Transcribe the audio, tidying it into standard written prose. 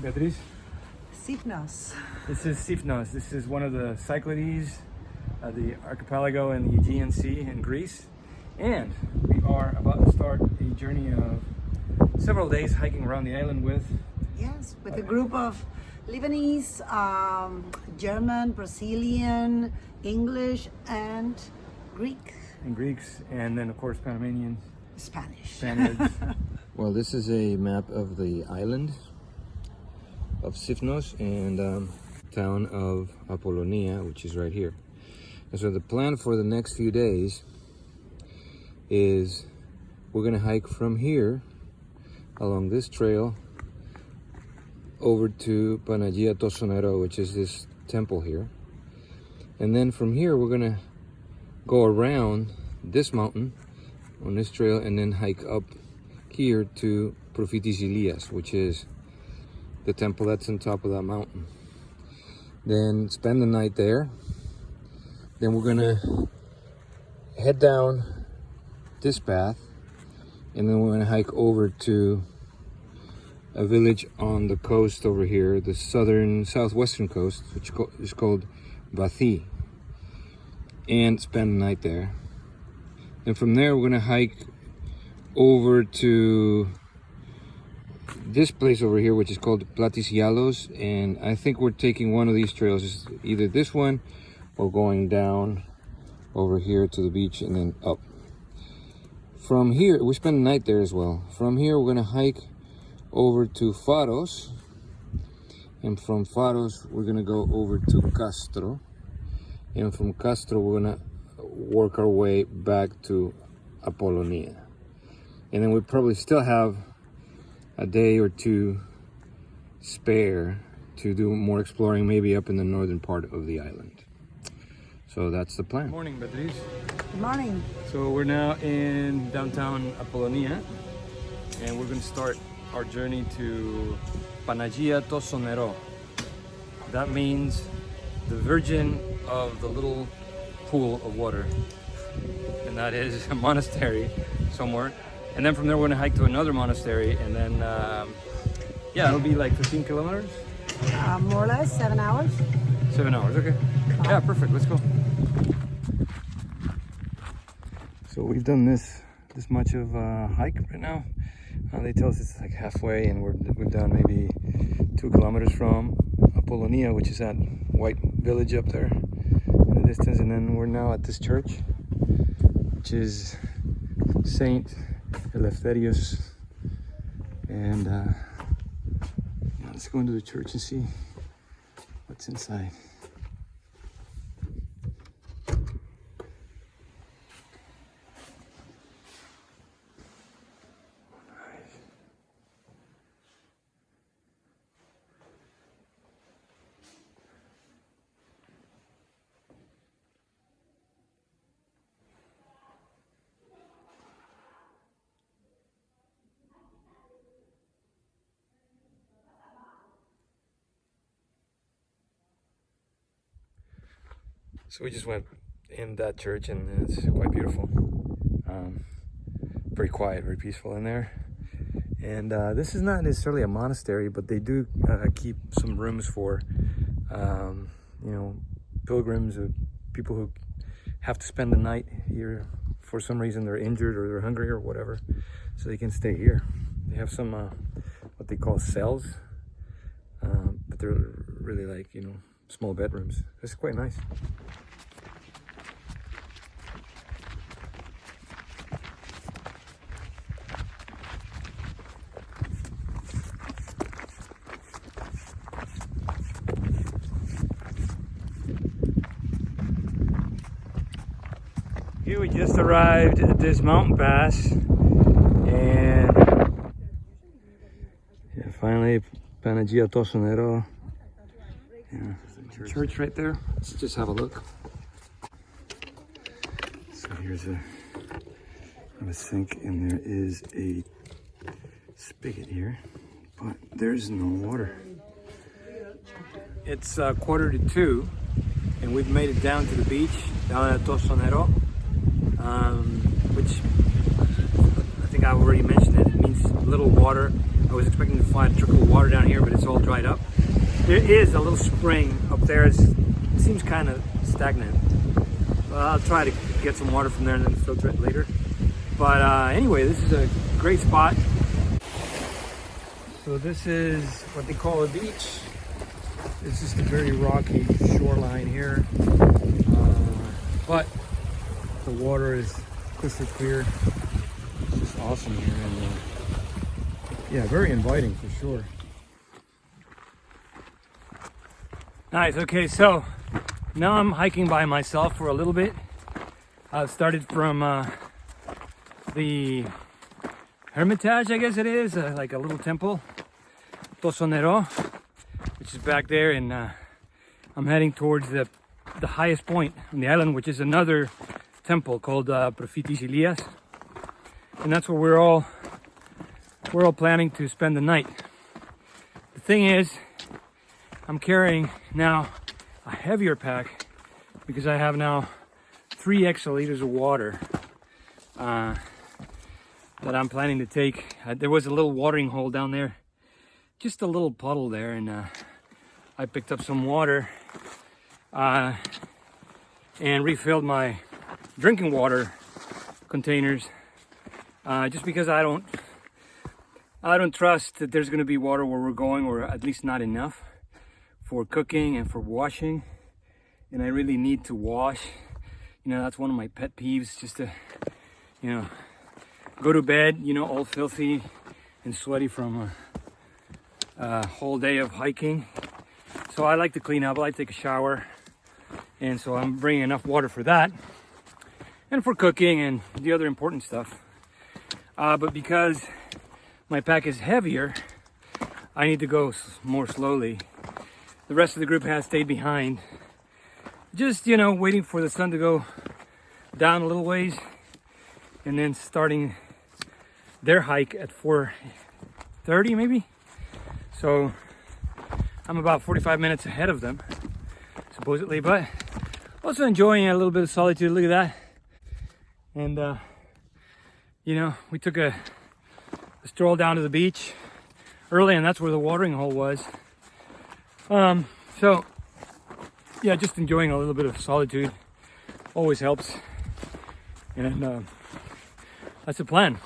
Beatriz? Sifnos. This is Sifnos. This is one of the Cyclades, the archipelago in the Aegean Sea in Greece. And we are about to start a journey of several days hiking around the island with... Yes, with a group of Lebanese, German, Brazilian, English, and Greek. And Greeks, and then of course Panamanians. Spaniards. Well, this is a map of the island of Sifnos and town of Apollonia, which is right here. And so the plan for the next few days is we're going to hike from here along this trail over to Panagia Tosonero, which is this temple here. And then from here we're going to go around this mountain on this trail and then hike up here to Prophetis Elias, which is the temple that's on top of that mountain. Then spend the night there. Then we're gonna head down this path and then we're gonna hike over to a village on the coast over here, the southwestern coast, which is called Bathi, and spend the night there. And from there we're gonna hike over to this place over here, which is called Platis Yalos, and I think we're taking one of these trails, it's either this one or going down over here to the beach and then up. From here, we spend the night there as well. From here we're gonna hike over to Faros, and from Faros we're gonna go over to Castro, and from Castro we're gonna work our way back to Apollonia. And then we probably still have a day or two spare to do more exploring, maybe up in the northern part of the island. So that's the plan. Good morning, Beatriz. Good morning. So we're now in downtown Apollonia, and we're going to start our journey to Panagia Tosonero. That means the Virgin of the little pool of water, and that is a monastery somewhere. And then from there we're going to hike to another monastery, and then yeah, it'll be like 15 kilometers. More or less 7 hours. 7 hours, okay. Yeah, perfect. Let's go. So we've done this much of a hike right now. They tell us it's like halfway, and we've done maybe 2 kilometers from Apollonia, which is that white village up there in the distance. And then we're now at this church, which is Saint Eleftherios. And let's go into the church and see what's inside. So we just went in that church, and it's quite beautiful. Very quiet, very peaceful in there. And this is not necessarily a monastery, but they do keep some rooms for, you know, pilgrims, people who have to spend the night here for some reason. They're injured or they're hungry or whatever, so they can stay here. They have some what they call cells, but they're really like, you know, small bedrooms. It's quite nice. Here we just arrived at this mountain pass, and yeah, finally Panagia Tosonero. Yeah, church right there. Let's just have a look. So here's a sink, and there is a spigot here, but there's no water. It's 1:45, and we've made it down to the beach down at Tosonero, which I think I already mentioned it. It means little water. I was expecting to find a trickle of water down here, but it's all dried up. There is a little spring up there. It seems kind of stagnant. I'll try to get some water from there and then filter it later. But anyway, this is a great spot. So this is what they call a beach. It's just a very rocky shoreline here. But the water is crystal clear. It's just awesome here. And yeah, very inviting for sure. Nice, okay, so now I'm hiking by myself for a little bit. I've started from the Hermitage, I guess it is, like a little temple, Tosonero, which is back there, and I'm heading towards the highest point on the island, which is another temple called Prophetis Elias, and that's where we're all planning to spend the night. The thing is, I'm carrying now a heavier pack because I have now 3 extra liters of water that I'm planning to take. There was a little watering hole down there, just a little puddle there, and I picked up some water and refilled my drinking water containers just because I don't trust that there's going to be water where we're going, or at least not enough for cooking and for washing. And I really need to wash. You know, that's one of my pet peeves, just to, you know, go to bed, you know, all filthy and sweaty from a whole day of hiking. So I like to clean up, I like to take a shower. And so I'm bringing enough water for that and for cooking and the other important stuff. But because my pack is heavier, I need to go more slowly. The rest of the group has stayed behind, just, you know, waiting for the sun to go down a little ways and then starting their hike at 4:30 maybe. So I'm about 45 minutes ahead of them, supposedly, but also enjoying a little bit of solitude. Look at that. And you know, we took a stroll down to the beach early, and that's where the watering hole was. So yeah, just enjoying a little bit of solitude always helps, and that's the plan.